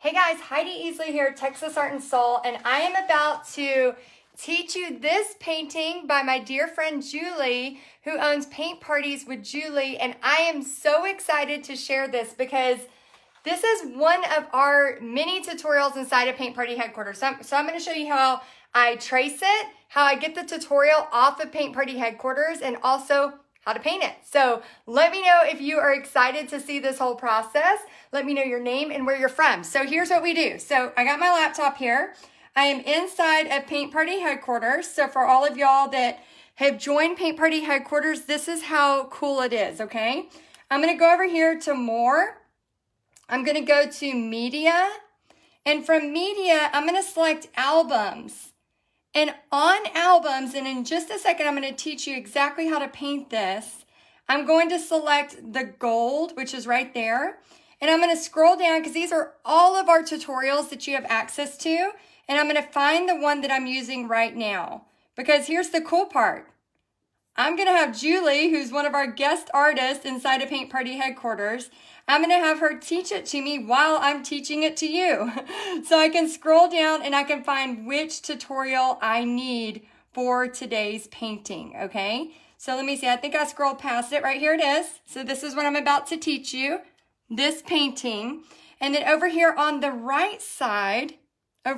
Hey guys, Heidi Easley here, Texas Art and Soul, and I am about to teach you this painting by my dear friend Julie, who owns Paint Parties with Julie, and I am so excited to share this because this is one of our mini tutorials inside of Paint Party headquarters. So I'm going to show you how I trace it, how I get the tutorial off of Paint Party headquarters, and also how to paint it. So let me know if you are excited to see this whole process. Let me know your name and where you're from. So here's what we do. So I got my laptop here. I am inside of Paint Party headquarters. So for all of y'all that have joined Paint Party headquarters, this is how cool it is, okay? I'm gonna go over here to more. I'm gonna go to media. And from media, I'm gonna select albums. And on albums, and in just a second, I'm going to teach you exactly how to paint this. I'm going to select the gold, which is right there. And I'm going to scroll down because these are all of our tutorials that you have access to. And I'm going to find the one that I'm using right now. Because here's the cool part. I'm going to have Julie, who's one of our guest artists inside of Paint Party headquarters. I'm going to have her teach it to me while I'm teaching it to you. So I can scroll down and I can find which tutorial I need for today's painting, okay? So let me see, I think I scrolled past it. Right here it is. So this is what I'm about to teach you, this painting. And then over here on the right side, I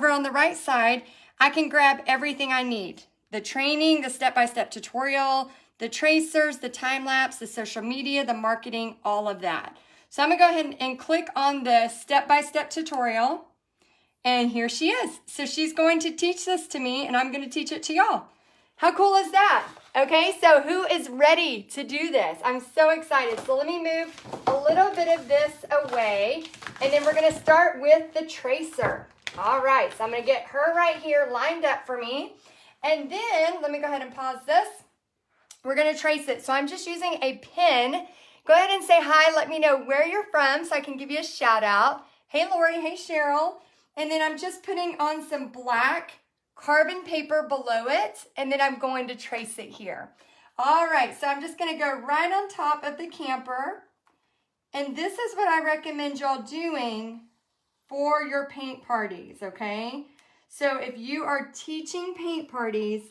can grab everything I need. The training, the step-by-step tutorial, the tracers, the time-lapse, the social media, the marketing, all of that. So I'm going to go ahead and click on the step-by-step tutorial. And here she is. So she's going to teach this to me, and I'm going to teach it to y'all. How cool is that? Okay, so who is ready to do this? I'm so excited. So let me move a little bit of this away, and then we're going to start with the tracer. All right, so I'm going to get her right here lined up for me. And then, let me go ahead and pause this. We're going to trace it. So I'm just using a pen. Go ahead and say hi. Let me know where you're from so I can give you a shout out. Hey, Lori. Hey, Cheryl. And then I'm just putting on some black carbon paper below it. And then I'm going to trace it here. All right. So I'm just going to go right on top of the camper. And this is what I recommend y'all doing for your paint parties, okay? So if you are teaching paint parties,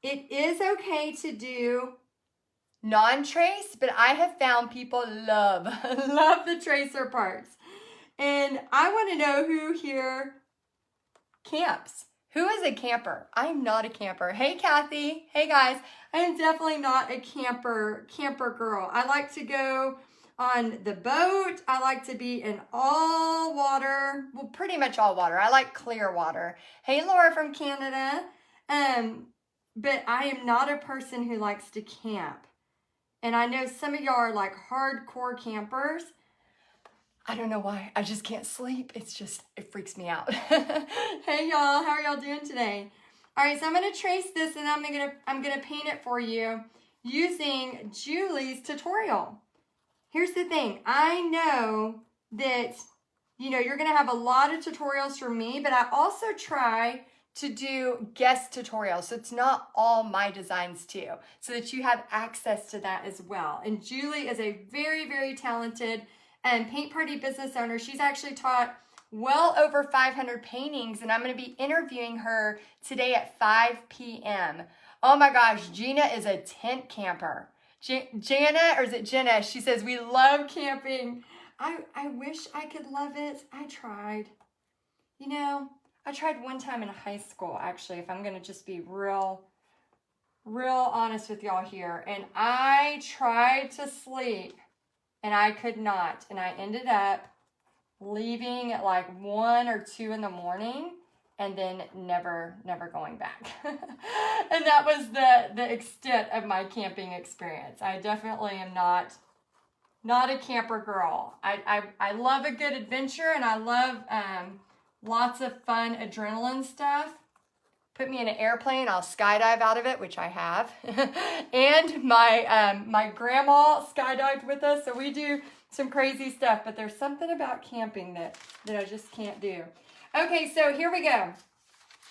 it is okay to do non-trace, but I have found people love the tracer parts. And I want to know who here camps. Who is a camper? I'm not a camper. Hey, Kathy. Hey, guys. I am definitely not a camper girl. I like to go on the boat. I like to be in all water. Well, pretty much all water. I like clear water. Hey, Laura from Canada. But I am not a person who likes to camp. And I know some of y'all are like hardcore campers. I don't know why. I just can't sleep. It freaks me out. Hey, y'all. How are y'all doing today? All right, so I'm going to trace this and I'm going to paint it for you using Julie's tutorial. Here's the thing. I know that, you're going to have a lot of tutorials from me, but I also try to do guest tutorials. So it's not all my designs too, so that you have access to that as well. And Julie is a very, very talented paint party business owner. She's actually taught well over 500 paintings, and I'm going to be interviewing her today at 5 p.m. Oh my gosh, Gina is a tent camper. Jana, or is it Jenna? She says, we love camping. I wish I could love it. I tried. I tried one time in high school, actually, if I'm going to just be real honest with y'all here. And I tried to sleep, and I could not. And I ended up leaving at like 1 or 2 in the morning. And then never going back. And that was the extent of my camping experience. I definitely am not a camper girl. I love a good adventure, and I love lots of fun adrenaline stuff. Put me in an airplane, I'll skydive out of it, which I have. And my grandma skydived with us, so we do some crazy stuff. But there's something about camping that I just can't do. Okay, so here we go.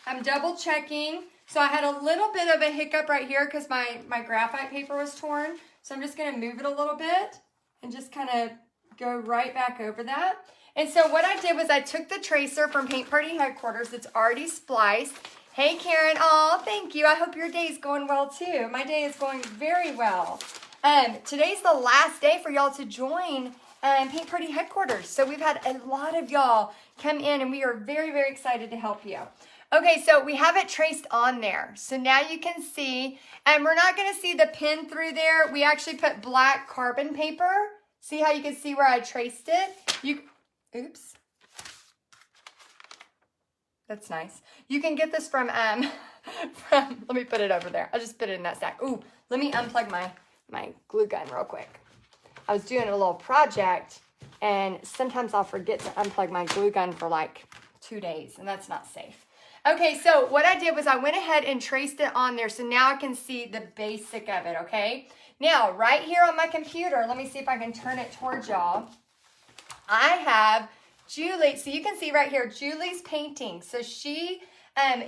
I'm double checking. So I had a little bit of a hiccup right here because my graphite paper was torn. So I'm just going to move it a little bit and just kind of go right back over that. And so what I did was I took the tracer from Paint Party Headquarters that's already spliced. Hey, Karen. Oh, thank you. I hope your day is going well, too. My day is going very well. Today's the last day for y'all to join Paint Party Headquarters. So we've had a lot of y'all come in, and we are very, very excited to help you. Okay, so we have it traced on there. So now you can see, and we're not going to see the pin through there. We actually put black carbon paper. See how you can see where I traced it? Oops. That's nice. You can get this from, let me put it over there. I'll just put it in that stack. Ooh, let me unplug my glue gun real quick. I was doing a little project, and sometimes I'll forget to unplug my glue gun for like 2 days, and that's not safe. Okay, so what I did was I went ahead and traced it on there, so now I can see the basic of it, okay? Now, right here on my computer, let me see if I can turn it towards y'all. I have Julie, so you can see right here, Julie's painting. So she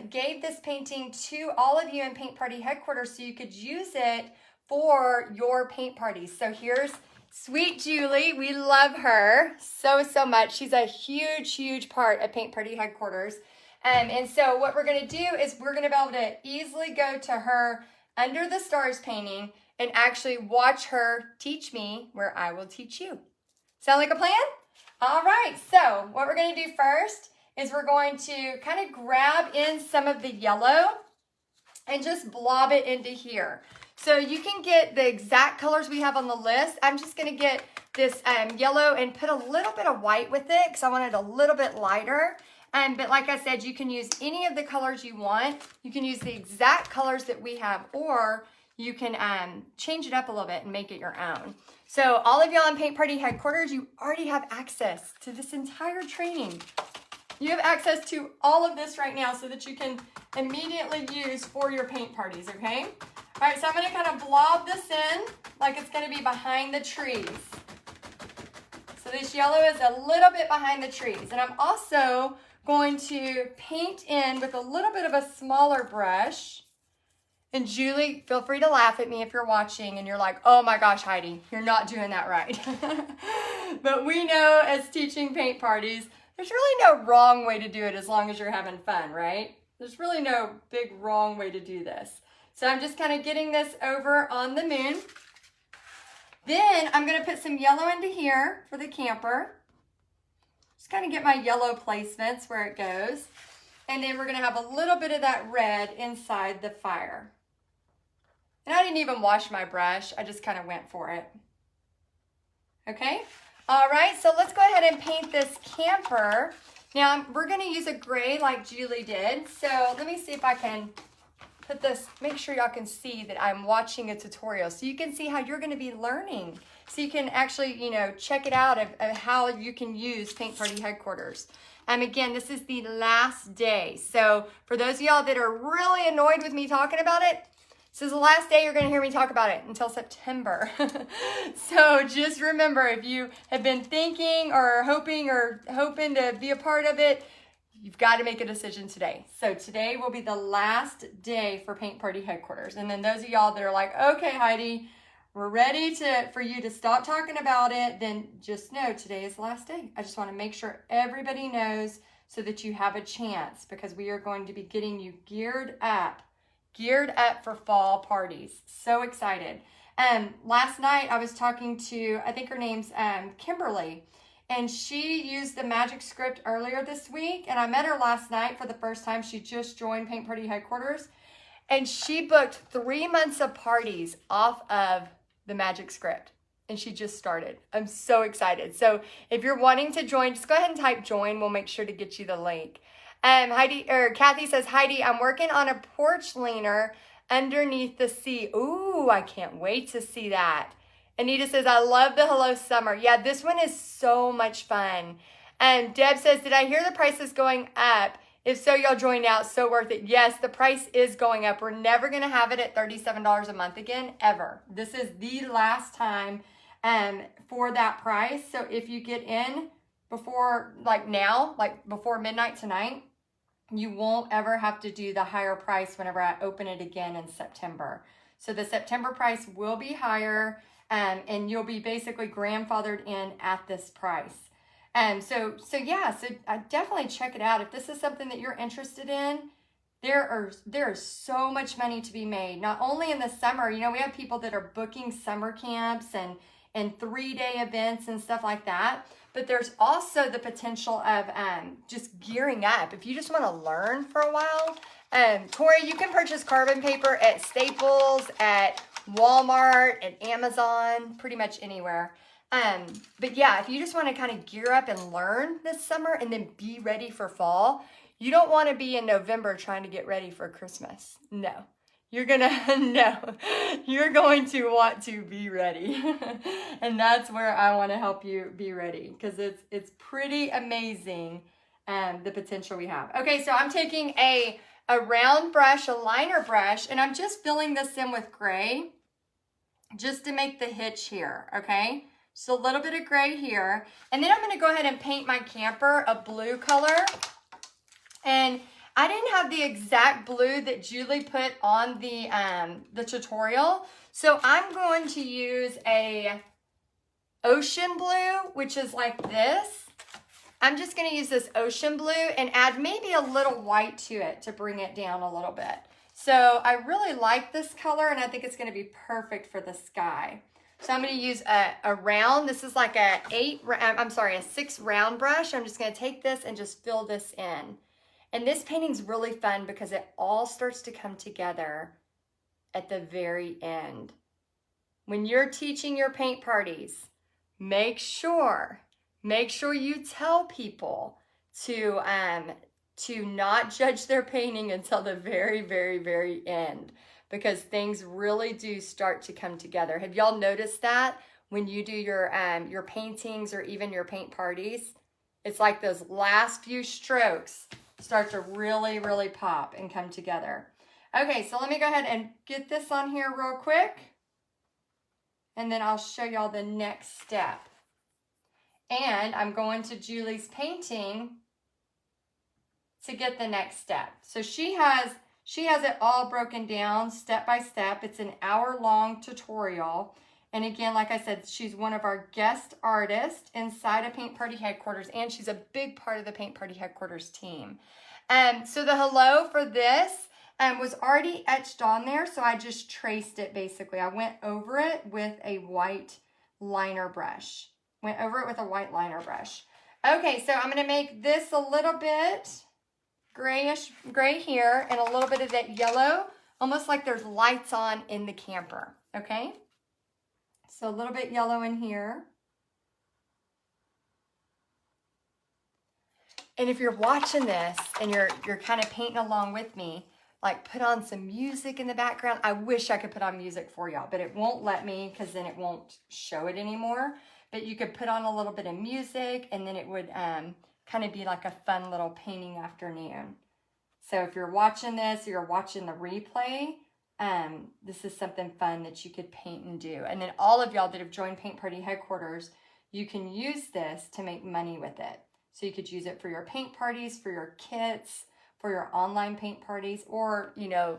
gave this painting to all of you in Paint Party Headquarters so you could use it for your paint parties. So here's sweet Julie. We love her so, so much. She's a huge, huge part of Paint Party Headquarters. And so what we're going to do is we're going to be able to easily go to her Under the Stars painting and actually watch her teach me where I will teach you. Sound like a plan? All right, so what we're going to do first is we're going to kind of grab in some of the yellow and just blob it into here. So you can get the exact colors we have on the list. I'm just going to get this yellow and put a little bit of white with it because I want it a little bit lighter. But like I said, you can use any of the colors you want. You can use the exact colors that we have, or you can change it up a little bit and make it your own. So all of y'all in Paint Party Headquarters, you already have access to this entire training. You have access to all of this right now so that you can immediately use for your paint parties, okay? All right, so I'm going to kind of blob this in like it's going to be behind the trees. So this yellow is a little bit behind the trees. And I'm also going to paint in with a little bit of a smaller brush. And Julie, feel free to laugh at me if you're watching and you're like, oh my gosh, Heidi, you're not doing that right. But we know as teaching paint parties, there's really no wrong way to do it as long as you're having fun, right? There's really no big wrong way to do this. So I'm just kind of getting this over on the moon. Then I'm going to put some yellow into here for the camper. Just kind of get my yellow placements where it goes. And then we're going to have a little bit of that red inside the fire. And I didn't even wash my brush. I just kind of went for it. Okay? All right, so let's go ahead and paint this camper. Now, we're going to use a gray like Julie did. So let me see if I can put this, make sure y'all can see that I'm watching a tutorial. So you can see how you're going to be learning. So you can actually, check it out of how you can use Paint Party Headquarters. Again, this is the last day. So for those of y'all that are really annoyed with me talking about it, this is the last day you're going to hear me talk about it until September. So just remember, if you have been thinking or hoping to be a part of it, you've got to make a decision today. So today will be the last day for Paint Party Headquarters. And then those of y'all that are like, okay, Heidi, we're ready for you to stop talking about it, then just know today is the last day. I just want to make sure everybody knows so that you have a chance, because we are going to be getting you geared up for fall parties. So excited. Last night I was talking to, I think her name's Kimberly, and she used the magic script earlier this week, and I met her last night for the first time. She just joined Paint Party Headquarters, and she booked 3 months of parties off of the magic script, and she just started. I'm so excited. So if you're wanting to join, just go ahead and type join. We'll make sure to get you the link. Kathy says, Heidi, I'm working on a porch leaner underneath the sea. Ooh, I can't wait to see that. Anita says, I love the Hello Summer. Yeah, this one is so much fun. And Deb says, did I hear the price is going up? If so, y'all join now. So worth it. Yes, the price is going up. We're never going to have it at $37 a month again, ever. This is the last time for that price. So if you get in before, before midnight tonight, you won't ever have to do the higher price whenever I open it again in September. So the September price will be higher, and you'll be basically grandfathered in at this price. So I definitely check it out. If this is something that you're interested in, there is so much money to be made. Not only in the summer, we have people that are booking summer camps and 3-day events and stuff like that. But there's also the potential of just gearing up. If you just want to learn for a while, Tori, you can purchase carbon paper at Staples, at Walmart, at Amazon, pretty much anywhere. But yeah, if you just want to kind of gear up and learn this summer and then be ready for fall, you don't want to be in November trying to get ready for Christmas. No. You're going to want to be ready. And that's where I want to help you be ready, because it's pretty amazing, the potential we have. Okay, so I'm taking a round brush, a liner brush, and I'm just filling this in with gray just to make the hitch here, okay? So a little bit of gray here. And then I'm going to go ahead and paint my camper a blue color. And I didn't have the exact blue that Julie put on the tutorial. So I'm going to use a ocean blue, which is like this. I'm just going to use this ocean blue and add maybe a little white to it to bring it down a little bit. So I really like this color, and I think it's going to be perfect for the sky. So I'm going to use a round. This is like a 6 round brush. I'm just going to take this and just fill this in. And this painting's really fun because it all starts to come together at the very end. When you're teaching your paint parties, make sure you tell people to not judge their painting until the very, very, very end, because things really do start to come together. Have y'all noticed that when you do your paintings or even your paint parties? It's like those last few strokes start to really, really pop and come together. Okay, so let me go ahead and get this on here real quick, and then I'll show y'all the next step. And I'm going to Julie's painting to get the next step. So she has it all broken down step by step. It's an hour-long tutorial. And again, like I said, she's one of our guest artists inside of Paint Party Headquarters, and she's a big part of the Paint Party Headquarters team. So the hello for this was already etched on there, so I just traced it basically. I went over it with a white liner brush. Okay, so I'm going to make this a little bit gray here, and a little bit of that yellow, almost like there's lights on in the camper, okay? So a little bit yellow in here. And if you're watching this and you're kind of painting along with me, like put on some music in the background. I wish I could put on music for y'all, but it won't let me because then it won't show it anymore. But you could put on a little bit of music, and then it would kind of be like a fun little painting afternoon. So if you're watching this or you're watching the replay, this is something fun that you could paint and do. And then all of y'all that have joined Paint Party Headquarters, you can use this to make money with it. So you could use it for your paint parties, for your kits, for your online paint parties, or,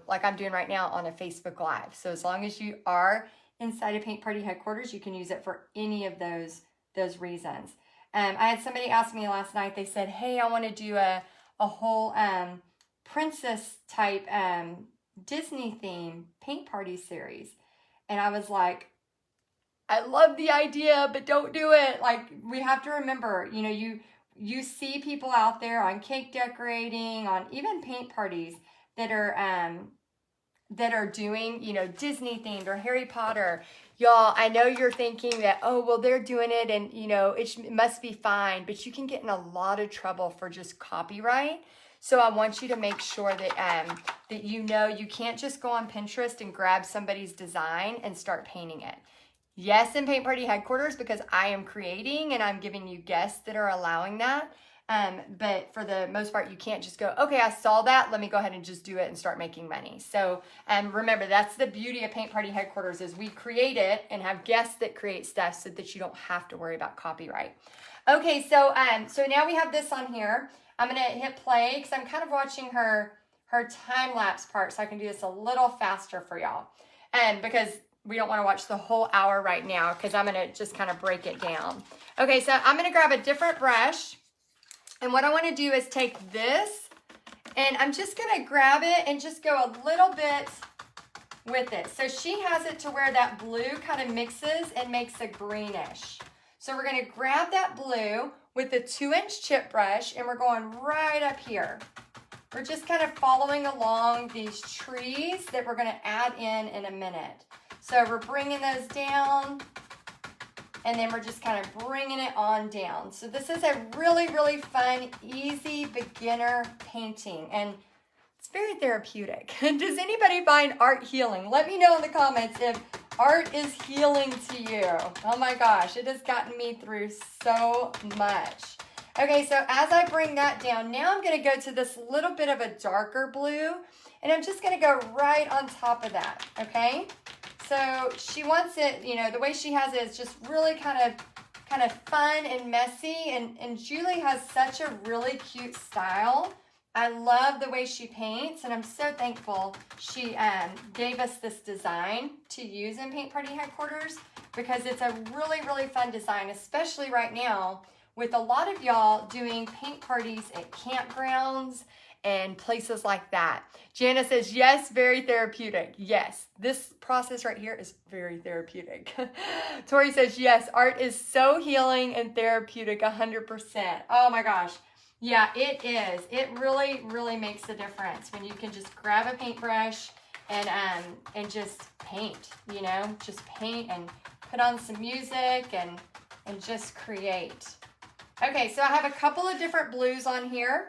like I'm doing right now on a Facebook Live. So as long as you are inside of Paint Party Headquarters, you can use it for any of those reasons. I had somebody ask me last night, they said, hey, I want to do a whole princess type Disney theme paint party series. And I was like, I love the idea, but don't do it. Like, we have to remember, you see people out there on cake decorating, on even paint parties that are doing, Disney themed or Harry Potter. Y'all, I know you're thinking that, oh, well, they're doing it and, it must be fine, but you can get in a lot of trouble for just copyright. So I want you to make sure that you can't just go on Pinterest and grab somebody's design and start painting it. Yes, in Paint Party Headquarters, because I am creating and I'm giving you guests that are allowing that. But for the most part, you can't just go, okay, I saw that, let me go ahead and just do it and start making money. So remember, that's the beauty of Paint Party Headquarters, is we create it and have guests that create stuff so that you don't have to worry about copyright. Okay, so now we have this on here. I'm going to hit play because I'm kind of watching her time-lapse part, so I can do this a little faster for y'all. Because we don't want to watch the whole hour right now because I'm going to just kind of break it down. Okay, so I'm going to grab a different brush. And what I want to do is take this and I'm just going to grab it and just go a little bit with it. So she has it to where that blue kind of mixes and makes a greenish. So we're going to grab that blue with a 2-inch chip brush and we're going right up here. We're just kind of following along these trees that we're going to add in a minute. So we're bringing those down and then we're just kind of bringing it on down. So this is a really, really fun, easy beginner painting and it's very therapeutic. Does anybody find art healing? Let me know in the comments if art is healing to you. Oh my gosh, it has gotten me through so much. Okay, so as I bring that down, now I'm going to go to this little bit of a darker blue, and I'm just going to go right on top of that, okay? So she wants it, you know, the way she has it is just really kind of fun and messy, and Julie has such a really cute style. I love the way she paints, and I'm so thankful she gave us this design to use in Paint Party Headquarters because it's a really, really fun design, especially right now with a lot of y'all doing paint parties at campgrounds and places like that. Jana says, yes, very therapeutic. Yes, this process right here is very therapeutic. Tori says, yes, art is so healing and therapeutic, 100%. Oh my gosh. Yeah, it is. It really, really makes a difference when you can just grab a paintbrush and just paint, you know, just paint and put on some music and just create. Okay, so I have a couple of different blues on here.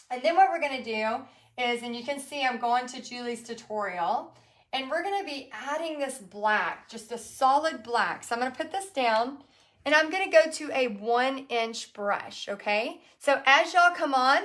And then what we're going to do is, and you can see I'm going to Julie's tutorial, and we're going to be adding this black, just a solid black. So I'm going to put this down, and I'm going to go to a 1-inch brush, okay? So as y'all come on,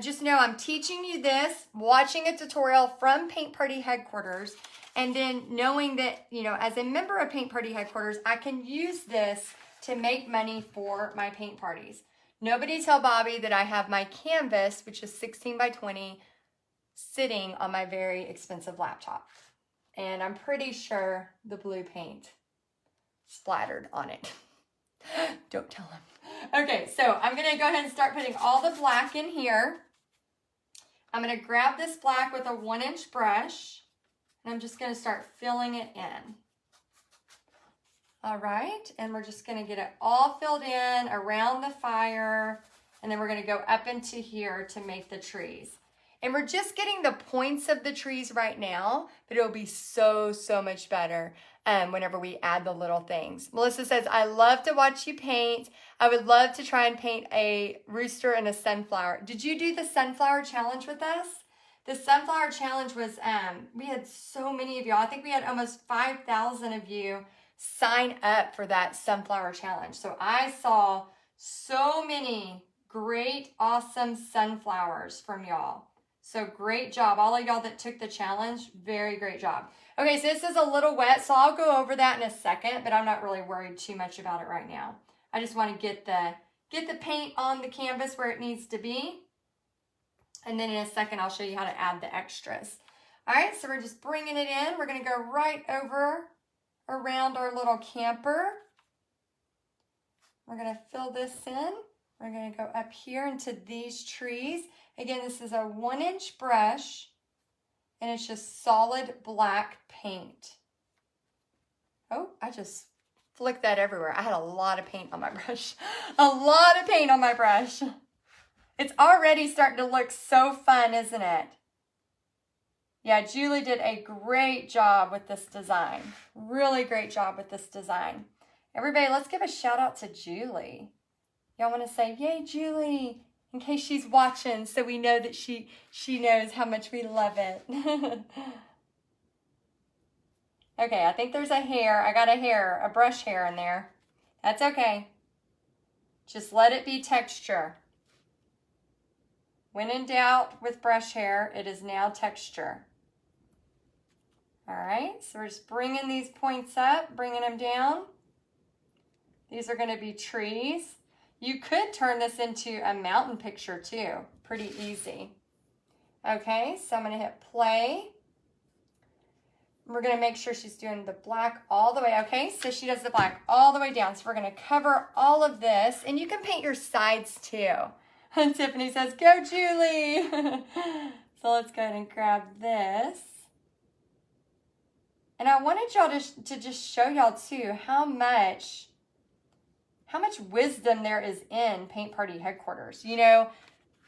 just know I'm teaching you this, watching a tutorial from Paint Party Headquarters, and then knowing that, you know, as a member of Paint Party Headquarters, I can use this to make money for my paint parties. Nobody tell Bobby that I have my canvas, which is 16 by 20, sitting on my very expensive laptop. And I'm pretty sure the blue paint splattered on it. Don't tell him. Okay, so I'm going to go ahead and start putting all the black in here. I'm going to grab this black with a 1-inch brush, and I'm just going to start filling it in. All right, and we're just going to get it all filled in around the fire, and then we're going to go up into here to make the trees. And we're just getting the points of the trees right now, but it'll be so, so much better whenever we add the little things. Melissa says, I love to watch you paint. I would love to try and paint a rooster and a sunflower. Did you do the sunflower challenge with us? The sunflower challenge was, we had so many of y'all. I think we had almost 5,000 of you sign up for that sunflower challenge. So I saw so many great, awesome sunflowers from y'all. So great job. All of y'all that took the challenge, very great job. Okay, so this is a little wet, so I'll go over that in a second, but I'm not really worried too much about it right now. I just want to get the paint on the canvas where it needs to be. And then in a second, I'll show you how to add the extras. All right, so we're just bringing it in. We're going to go right over around our little camper. We're going to fill this in. We're going to go up here into these trees. Again, this is a 1-inch brush, and it's just solid black paint. Oh, I just flicked that everywhere. I had a lot of paint on my brush. A lot of paint on my brush. It's already starting to look so fun, isn't it? Yeah, Julie did a great job with this design. Really great job with this design. Everybody, let's give a shout out to Julie. Y'all want to say, yay, Julie, in case she's watching, so we know that she knows how much we love it. Okay, I think there's a hair. I got a brush hair in there. That's okay. Just let it be texture. When in doubt with brush hair, it is now texture. All right, so we're just bringing these points up, bringing them down. These are going to be trees. You could turn this into a mountain picture too. Pretty easy. Okay, so I'm going to hit play. We're going to make sure she's doing the black all the way. Okay, so she does the black all the way down. So we're going to cover all of this. And you can paint your sides too. And Tiffany says, go Julie. So let's go ahead and grab this. And I wanted y'all to just show y'all too how much wisdom there is in Paint Party Headquarters. You know,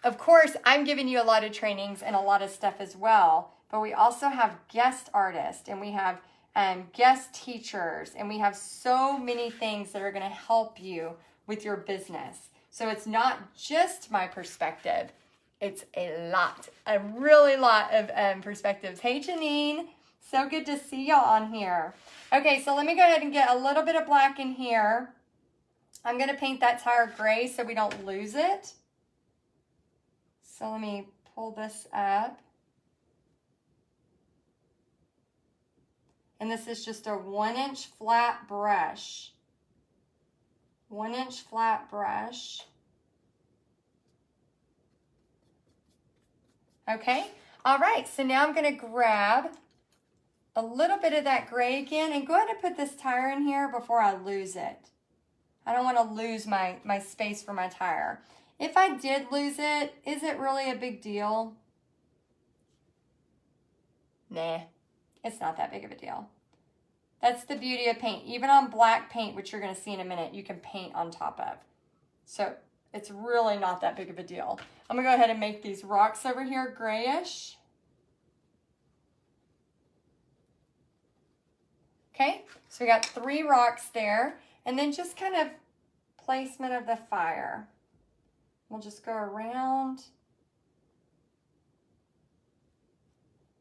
of course, I'm giving you a lot of trainings and a lot of stuff as well. But we also have guest artists, and we have guest teachers, and we have so many things that are going to help you with your business. So it's not just my perspective. It's a really lot of perspectives. Hey, Janine. So good to see y'all on here. Okay, so let me go ahead and get a little bit of black in here. I'm going to paint that tire gray so we don't lose it. So let me pull this up. And this is just a 1-inch flat brush. 1-inch flat brush. Okay. All right. So now I'm going to grab a little bit of that gray again and go ahead and put this tire in here before I lose it. I don't want to lose my space for my tire. If I did lose it, is it really a big deal? Nah. It's not that big of a deal. That's the beauty of paint. Even on black paint, which you're going to see in a minute, you can paint on top of. So it's really not that big of a deal. I'm going to go ahead and make these rocks over here grayish. Okay, so we got 3 rocks there. And then just kind of placement of the fire. We'll just go around.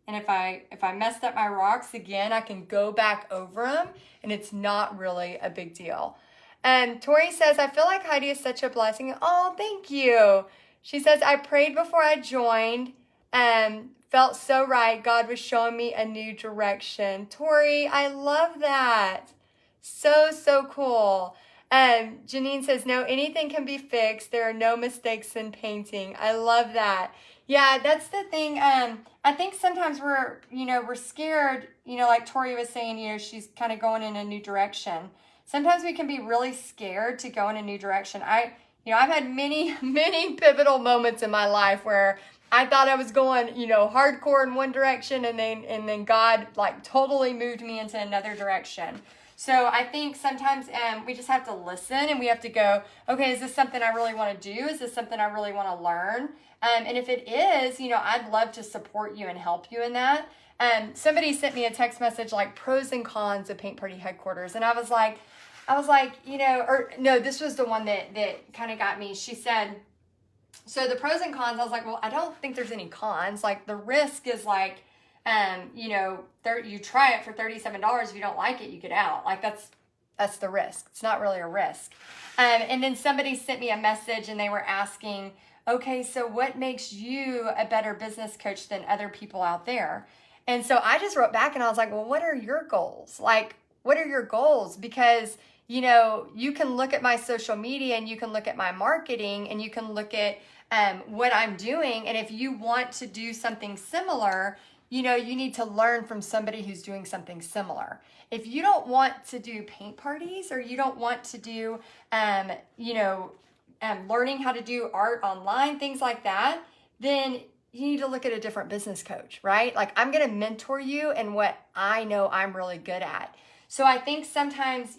And if I messed up my rocks again, I can go back over them, and it's not really a big deal. And Tori says, I feel like Heidi is such a blessing. Oh, thank you. She says, I prayed before I joined and felt so right. God was showing me a new direction. Tori, I love that. So, so cool. Janine says, no, anything can be fixed. There are no mistakes in painting. I love that. Yeah, that's the thing. I think sometimes we're scared, like Tori was saying, she's kind of going in a new direction. Sometimes we can be really scared to go in a new direction. I've had many, many pivotal moments in my life where I thought I was going, hardcore in one direction, and then God like totally moved me into another direction. So I think sometimes we just have to listen, and we have to go, okay, is this something I really want to do? Is this something I really want to learn? And if it is, I'd love to support you and help you in that. Somebody sent me a text message like pros and cons of Paint Party Headquarters. And I was like, this was the one that kind of got me. She said, so the pros and cons, I was like, well, I don't think there's any cons. Like the risk is like, you try it for $37. If you don't like it, you get out. Like that's the risk. It's not really a risk. And then somebody sent me a message, and they were asking, okay, so what makes you a better business coach than other people out there? And so I just wrote back, and I was like, well, what are your goals? Like, what are your goals? Because, you can look at my social media, and you can look at my marketing, and you can look at what I'm doing. And if you want to do something similar, you need to learn from somebody who's doing something similar. If you don't want to do paint parties, or you don't want to do, learning how to do art online, things like that, then you need to look at a different business coach, right? Like I'm going to mentor you in what I know I'm really good at. So I think sometimes,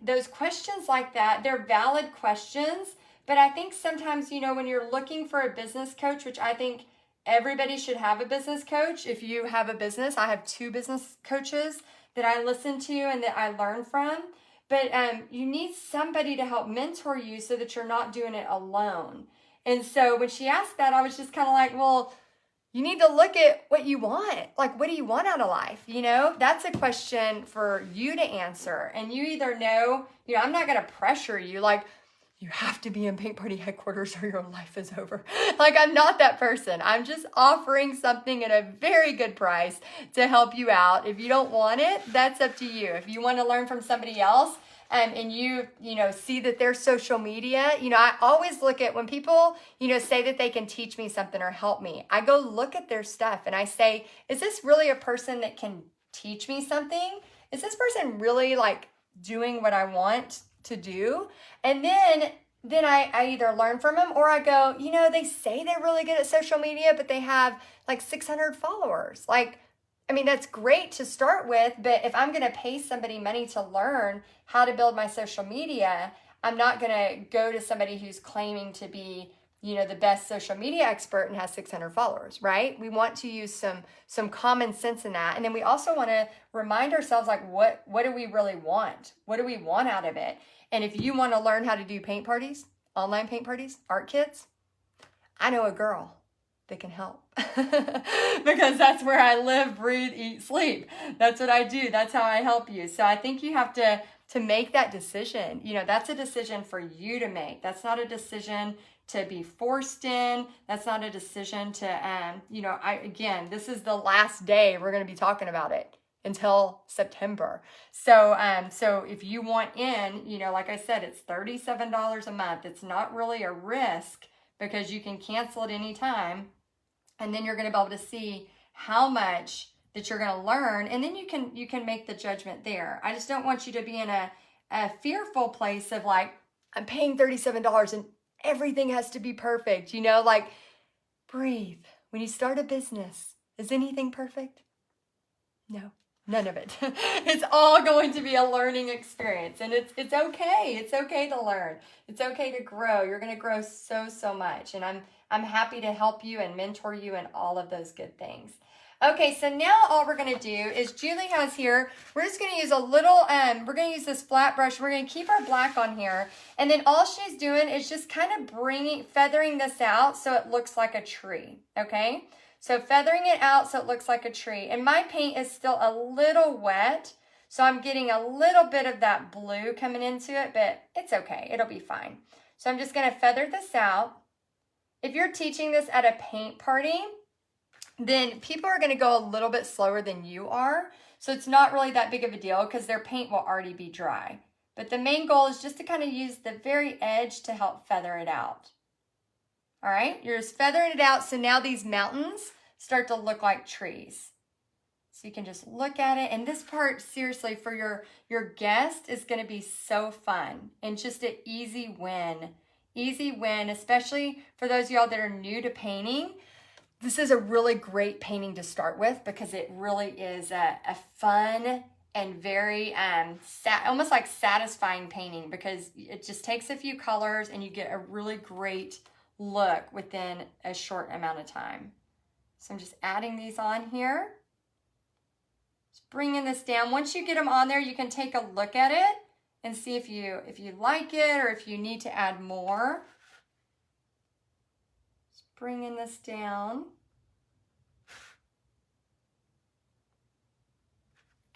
those questions like that, they're valid questions, but I think sometimes, when you're looking for a business coach, which I think everybody should have a business coach. If you have a business, I have 2 business coaches that I listen to and that I learn from. But you need somebody to help mentor you so that you're not doing it alone. And so when she asked that, I was just kind of like, well, you need to look at what you want. Like, what do you want out of life? That's a question for you to answer. And you either know, I'm not going to pressure you. Like, you have to be in Paint Party Headquarters or your life is over. Like, I'm not that person. I'm just offering something at a very good price to help you out. If you don't want it, that's up to you. If you want to learn from somebody else, and you know, see that their social media, you know, I always look at when people, you know, say that they can teach me something or help me, I go look at their stuff and I say, is this really a person that can teach me something? Is this person really like doing what I want to do? And then I either learn from them or I go, you know, they say they're really good at social media, but they have like 600 followers. Like, I mean, that's great to start with, but if I'm going to pay somebody money to learn how to build my social media, I'm not going to go to somebody who's claiming to be, you know, the best social media expert and has 600 followers, right? We want to use some common sense in that. And then we also want to remind ourselves, like, what do we really want? What do we want out of it? And if you want to learn how to do paint parties, online paint parties, art kits, I know a girl that can help because that's where I live, breathe, eat, sleep. That's what I do. That's how I help you. So I think you have to make that decision. You know, that's a decision for you to make. That's not a decision to be forced in. That's not a decision to, you know, again, this is the last day we're going to be talking about it until September. So, so if you want in, you know, like I said, it's $37 a month. It's not really a risk because you can cancel at any time. And then you're going to be able to see how much that you're going to learn. And then you can make the judgment there. I just don't want you to be in a fearful place of like, I'm paying $37 and everything has to be perfect. You know, like, breathe. When you start a business, is anything perfect? No. None of it. It's all going to be a learning experience, and it's okay. It's okay to learn. It's okay to grow. You're going to grow so much, and I'm happy to help you and mentor you and all of those good things. Okay, so now all we're going to do is Julie has here, we're just going to use a little, we're going to use this flat brush. We're going to keep our black on here, and then all she's doing is just kind of feathering this out so it looks like a tree, okay? So feathering it out so it looks like a tree. And my paint is still a little wet, so I'm getting a little bit of that blue coming into it, but it's okay. It'll be fine. So I'm just going to feather this out. If you're teaching this at a paint party, then people are going to go a little bit slower than you are. So it's not really that big of a deal because their paint will already be dry. But the main goal is just to kind of use the very edge to help feather it out. All right, you're just feathering it out. So now these mountains start to look like trees. So you can just look at it. And this part, seriously, for your guest is going to be so fun and just an easy win. Easy win, especially for those of y'all that are new to painting. This is a really great painting to start with because it really is a fun and very almost like satisfying painting because it just takes a few colors and you get a really great look within a short amount of time. So I'm just adding these on here. Just bringing this down. Once you get them on there, you can take a look at it and see if you like it or if you need to add more. Just bringing this down.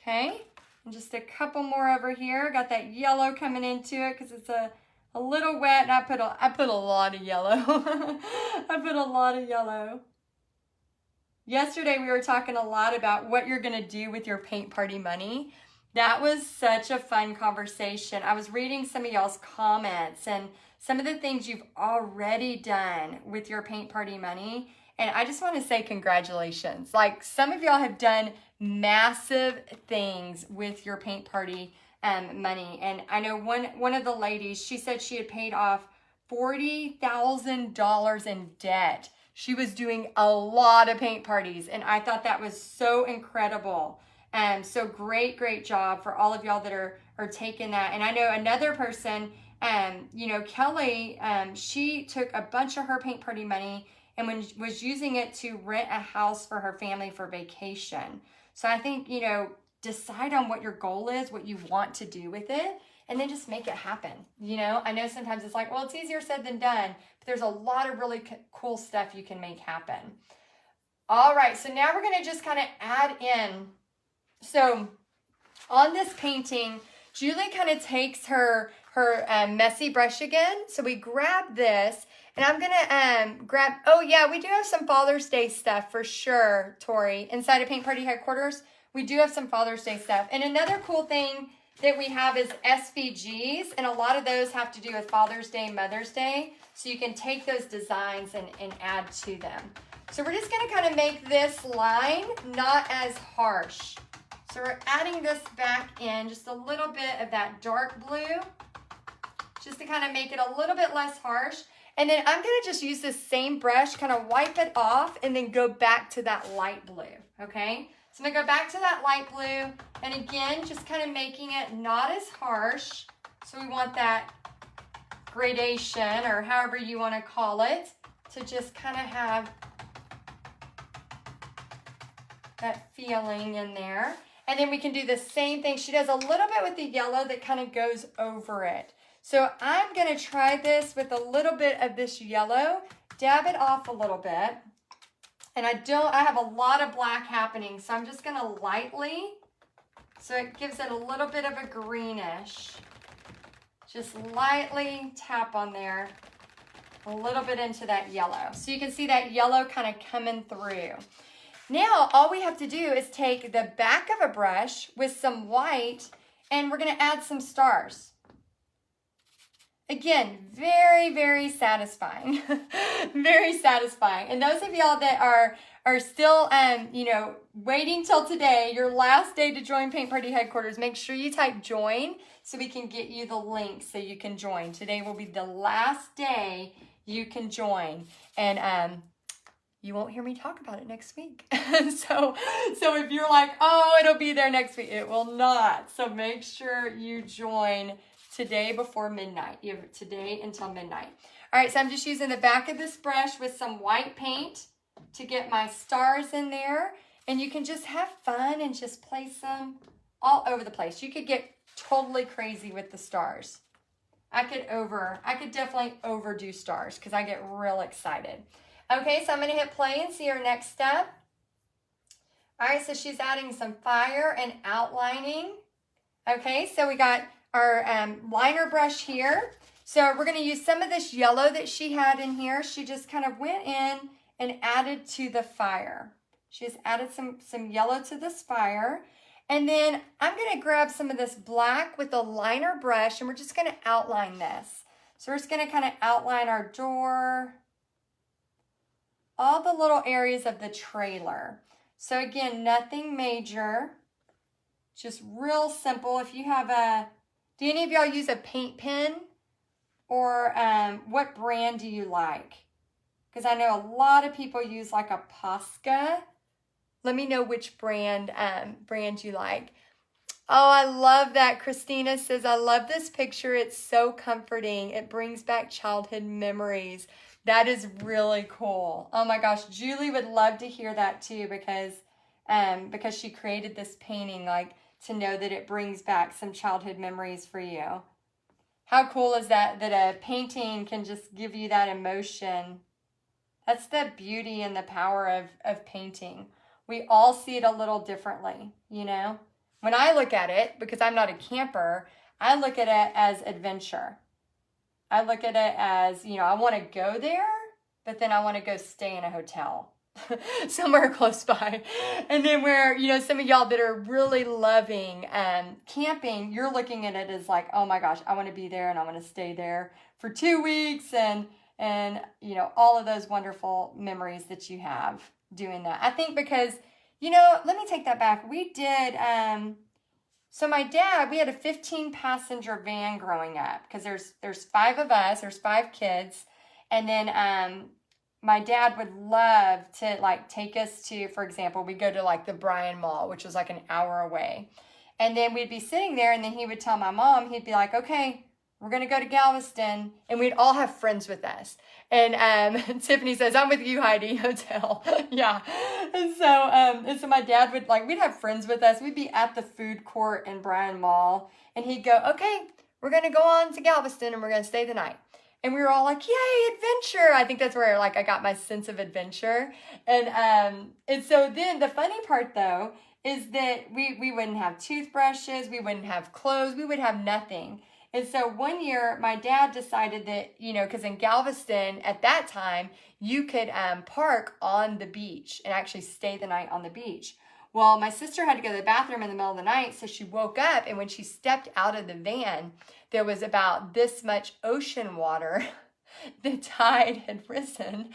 Okay, and just a couple more over here. Got that yellow coming into it because it's a little wet, and I put a lot of yellow. I put a lot of yellow. Yesterday we were talking a lot about what you're gonna do with your paint party money. That was such a fun conversation. I was reading some of y'all's comments and some of the things you've already done with your paint party money. And I just want to say congratulations. Like, some of y'all have done massive things with your paint party money. And I know one of the ladies, she said she had paid off $40,000 in debt. She was doing a lot of paint parties, and I thought that was so incredible. So great job for all of y'all that are taking that. And I know another person, you know, Kelly, she took a bunch of her paint party money and was using it to rent a house for her family for vacation. So I think, you know, decide on what your goal is, what you want to do with it, and then just make it happen. You know, I know sometimes it's like, well, it's easier said than done, but there's a lot of really cool stuff you can make happen. All right, so now we're gonna just kind of add in. So on this painting, Julie kind of takes her messy brush again. So we grab this, and I'm gonna grab, oh yeah, we do have some Father's Day stuff for sure, Tori. Inside of Paint Party Headquarters, we do have some Father's Day stuff. And another cool thing that we have is SVGs, and a lot of those have to do with Father's Day, Mother's Day. So you can take those designs and add to them. So we're just gonna kind of make this line not as harsh. So we're adding this back in, just a little bit of that dark blue, just to kind of make it a little bit less harsh. And then I'm gonna just use this same brush, kind of wipe it off, and then go back to that light blue, okay? So I'm gonna go back to that light blue, and again, just kind of making it not as harsh. So we want that gradation, or however you wanna call it, to just kind of have that feeling in there. And then we can do the same thing. She does a little bit with the yellow that kind of goes over it. So I'm gonna try this with a little bit of this yellow, dab it off a little bit. And I have a lot of black happening, so I'm just gonna lightly, so it gives it a little bit of a greenish. Just lightly tap on there, a little bit into that yellow. So you can see that yellow kind of coming through. Now, all we have to do is take the back of a brush with some white, and we're gonna add some stars. Again, very, very satisfying. Very satisfying. And those of y'all that are still, waiting till today, your last day to join Paint Party Headquarters, make sure you type join so we can get you the link so you can join. Today will be the last day you can join. And you won't hear me talk about it next week. So if you're like, oh, it'll be there next week, it will not. So make sure you join today before midnight. You have today until midnight. All right, so I'm just using the back of this brush with some white paint to get my stars in there. And you can just have fun and just place them all over the place. You could get totally crazy with the stars. I could definitely overdo stars because I get real excited. Okay, so I'm gonna hit play and see our next step. All right, so she's adding some fire and outlining. Okay, so we got our liner brush here. So we're gonna use some of this yellow that she had in here. She just kind of went in and added to the fire. She just added some yellow to this fire. And then I'm gonna grab some of this black with a liner brush, and we're just gonna outline this. So we're just gonna kind of outline our door, all the little areas of the trailer. So again, nothing major, just real simple. If you have do any of y'all use a paint pen? Or what brand do you like? Because I know a lot of people use like a Posca. Let me know which brand you like. Oh, I love that. Christina says, I love this picture. It's so comforting. It brings back childhood memories. That is really cool. Oh my gosh, Julie would love to hear that too, because she created this painting, like, to know that it brings back some childhood memories for you. How cool is that a painting can just give you that emotion? That's the beauty and the power of painting. We all see it a little differently, you know? When I look at it, because I'm not a camper, I look at it as adventure. I look at it as, I want to go there, but then I want to go stay in a hotel somewhere close by. And then where, some of y'all that are really loving camping, you're looking at it as like, oh my gosh, I want to be there and I want to stay there for 2 weeks and all of those wonderful memories that you have doing that. I think because, let me take that back. We did, so my dad, we had a 15-passenger van growing up because there's 5 of us, there's 5 kids. And then my dad would love to like take us to, for example, we'd go to like the Bryan Mall, which was like an hour away. And then we'd be sitting there and then he would tell my mom, he'd be like, okay, we're going to go to Galveston, and we'd all have friends with us. And Tiffany says, I'm with you, Heidi, hotel. Yeah. And so my dad would we'd have friends with us. We'd be at the food court in Bryan Mall, and he'd go, okay, we're going to go on to Galveston and we're going to stay the night. And we were all like, yay, adventure. I think that's where I got my sense of adventure. And so then the funny part though, is that we wouldn't have toothbrushes. We wouldn't have clothes. We would have nothing. And so one year, my dad decided that, because in Galveston at that time, you could park on the beach and actually stay the night on the beach. Well, my sister had to go to the bathroom in the middle of the night, so she woke up, and when she stepped out of the van, there was about this much ocean water. The tide had risen,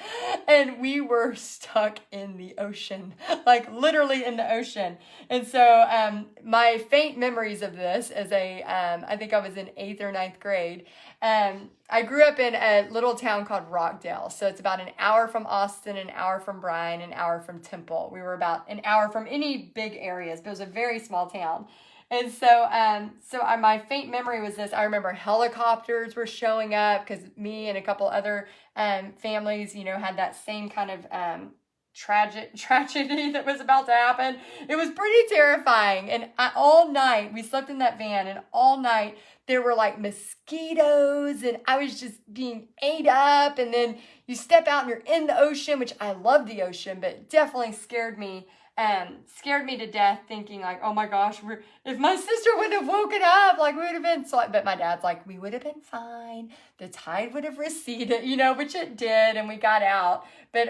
and we were stuck in the ocean, like literally in the ocean. And so my faint memories of this as I think I was in 8th or 9th grade. I grew up in a little town called Rockdale. So it's about an hour from Austin, an hour from Bryan, an hour from Temple. We were about an hour from any big areas, but it was a very small town. And so, my faint memory was this. I remember helicopters were showing up because me and a couple other families, had that same kind of tragedy that was about to happen. It was pretty terrifying. And all night, we slept in that van, and all night there were like mosquitoes, and I was just being ate up. And then you step out and you're in the ocean, which I love the ocean, but it definitely scared me to death, thinking like, oh my gosh, if my sister wouldn't have woken up, like we would have been so, but my dad's like, we would have been fine. The tide would have receded, which it did, and we got out. But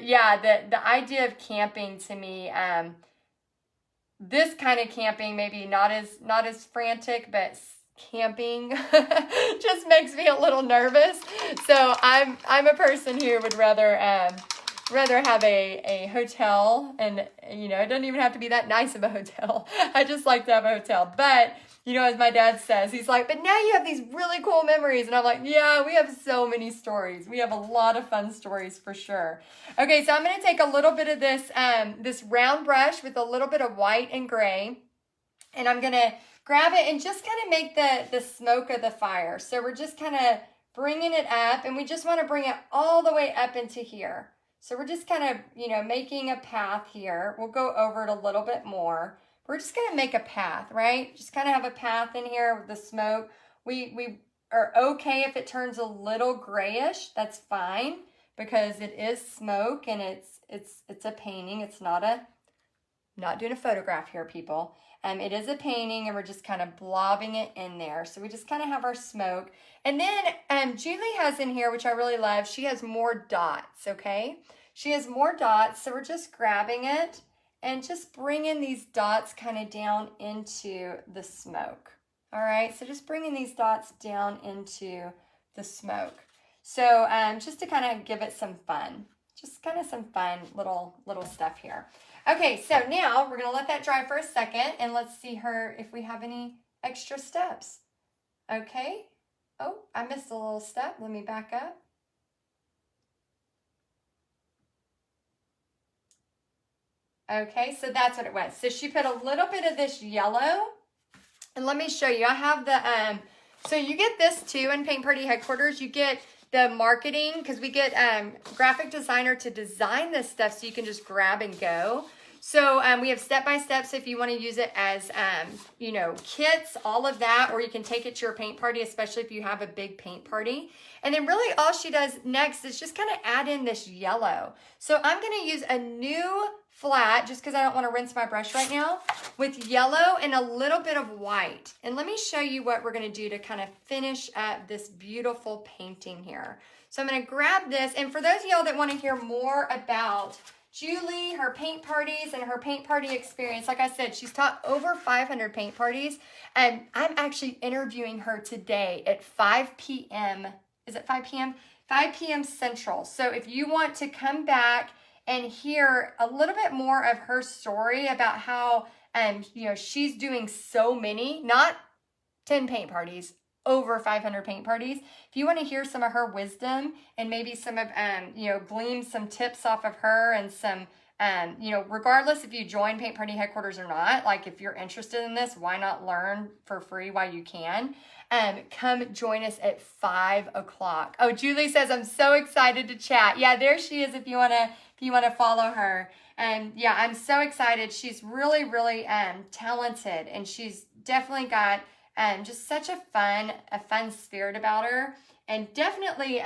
yeah, the idea of camping to me, this kind of camping, maybe not as frantic, but camping just makes me a little nervous. So I'm a person who would rather have a hotel, and it doesn't even have to be that nice of a hotel. I just like to have a hotel. But as my dad says, he's like, but now you have these really cool memories. And I'm like, yeah, we have so many stories. We have a lot of fun stories for sure. Okay, so I'm going to take a little bit of this round brush with a little bit of white and gray, and I'm going to grab it and just kind of make the smoke of the fire. So we're just kind of bringing it up, and we just want to bring it all the way up into here. So we're just kind of, making a path here. We'll go over it a little bit more. We're just going to make a path, right? Just kind of have a path in here with the smoke. We are okay if it turns a little grayish. That's fine, because it is smoke, and it's a painting. It's not doing a photograph here, people. It is a painting, and we're just kind of blobbing it in there. So we just kind of have our smoke. And then Julie has in here, which I really love, she has more dots, okay? She has more dots, so we're just grabbing it and just bringing these dots kind of down into the smoke. All right, so just bringing these dots down into the smoke. So just to kind of give it some fun. Just kind of some fun little stuff here. Okay, so now we're going to let that dry for a second, and let's see if we have any extra steps. Okay. Oh, I missed a little step. Let me back up. Okay, so that's what it was. So she put a little bit of this yellow, and let me show you. I have the, so you get this too in Paint Party Headquarters. You get the marketing, because we get graphic designer to design this stuff so you can just grab and go. So we have step-by-steps if you want to use it as, kits, all of that, or you can take it to your paint party, especially if you have a big paint party. And then really all she does next is just kind of add in this yellow. So I'm going to use a new flat, just because I don't want to rinse my brush right now, with yellow and a little bit of white. And let me show you what we're going to do to kind of finish up this beautiful painting here. So I'm going to grab this, and for those of y'all that want to hear more about Julie, her paint parties, and her paint party experience, like I said, she's taught over 500 paint parties, and I'm actually interviewing her today at 5 p.m. Is it 5 p.m.? 5 p.m. Central. So if you want to come back and hear a little bit more of her story about how, she's doing so many, not 10 paint parties, over 500 paint parties. If you want to hear some of her wisdom and maybe some of, glean some tips off of her, and some, regardless if you join Paint Party Headquarters or not, like if you're interested in this, why not learn for free while you can? Come join us at 5 o'clock. Oh, Julie says, I'm so excited to chat. Yeah, there she is if you want to follow her. And yeah, I'm so excited. She's really, really talented, and she's definitely got just such a fun spirit about her, and definitely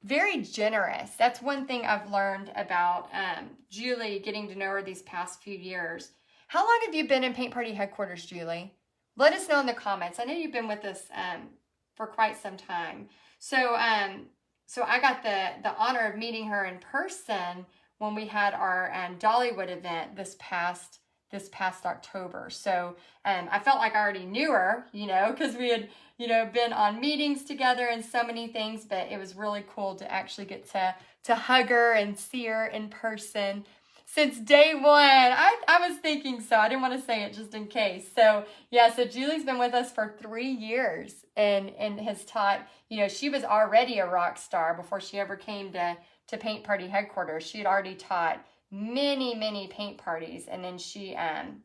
very generous. That's one thing I've learned about Julie, getting to know her these past few years. How long have you been in Paint Party Headquarters, Julie? Let us know in the comments. I know you've been with us for quite some time. So I got the honor of meeting her in person when we had our Dollywood event this past October. So I felt like I already knew her, because we had, been on meetings together and so many things, but it was really cool to actually get to hug her and see her in person. Since day one, I was thinking so. I didn't want to say it just in case. So yeah, so Julie's been with us for 3 years and has taught, she was already a rock star before she ever came to Paint Party headquarters. She had already taught many paint parties, and then she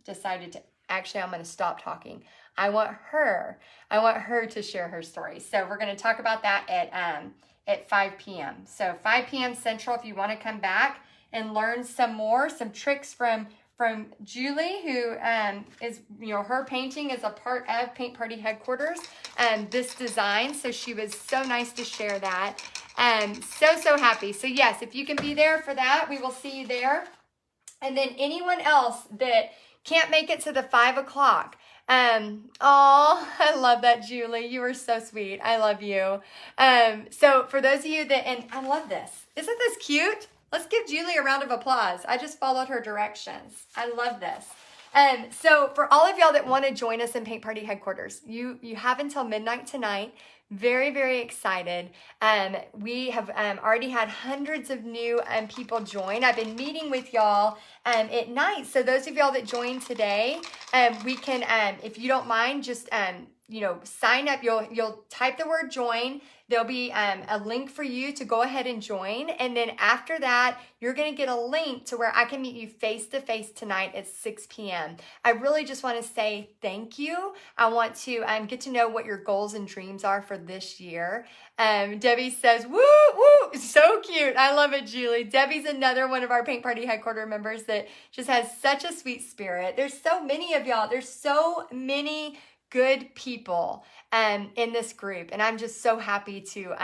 decided to, actually, I'm going to stop talking. I want her to share her story. So we're going to talk about that at 5 p.m. So 5 p.m. Central, if you want to come back and learn some tricks from Julie, who is, her painting is a part of Paint Party headquarters, this design. So she was so nice to share that. So happy. So yes, if you can be there for that, we will see you there. And then anyone else that can't make it to the 5 o'clock. I love that, Julie. You are so sweet. I love you. So for those of you that, and I love this. Isn't this cute? Let's give Julie a round of applause. I just followed her directions. I love this. So for all of y'all that want to join us in Paint Party headquarters, you have until midnight tonight. Very excited. We have already had hundreds of new people join. I've been meeting with y'all at night. So those of y'all that joined today, we can, if you don't mind, just sign up. You'll type the word join. There'll be a link for you to go ahead and join. And then after that, you're going to get a link to where I can meet you face to face tonight at 6 p.m. I really just want to say thank you. I want to get to know what your goals and dreams are for this year. Debbie says, woo, woo, so cute. I love it, Julie. Debbie's another one of our Paint Party headquarter members that just has such a sweet spirit. There's so many of y'all. There's so many good people in this group, and I'm just so happy to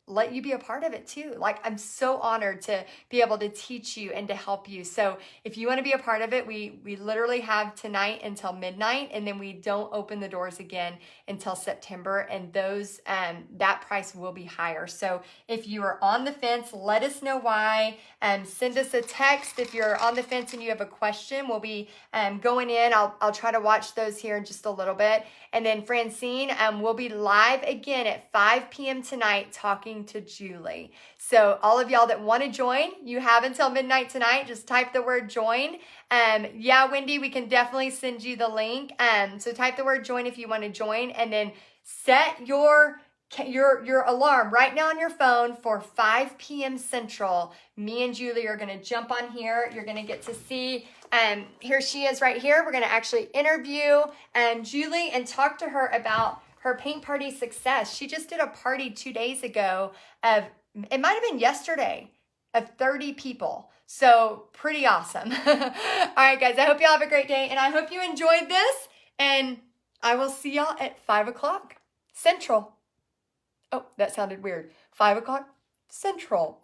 let you be a part of it too. Like, I'm so honored to be able to teach you and to help you. So if you want to be a part of it, we literally have tonight until midnight, and then we don't open the doors again until September, and those that price will be higher. So if you are on the fence, let us know why. Send us a text if you're on the fence and you have a question. We'll be going in. I'll try to watch those here in just a little bit. And then Francine, we'll be live again at 5 p.m. tonight talking to Julie. So all of y'all that want to join, you have until midnight tonight. Just type the word join. Yeah, Wendy, we can definitely send you the link. So type the word join if you want to join, and then set your alarm right now on your phone for 5 p.m. Central. Me and Julie are going to jump on here. You're going to get to see, here she is right here. We're going to actually interview Julie and talk to her about her paint party success. She just did a party 2 days ago of, it might have been yesterday, of 30 people. So pretty awesome. All right, guys, I hope y'all have a great day, and I hope you enjoyed this, and I will see y'all at 5 o'clock Central. Oh, that sounded weird. 5 o'clock Central.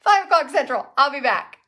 5 o'clock Central. I'll be back.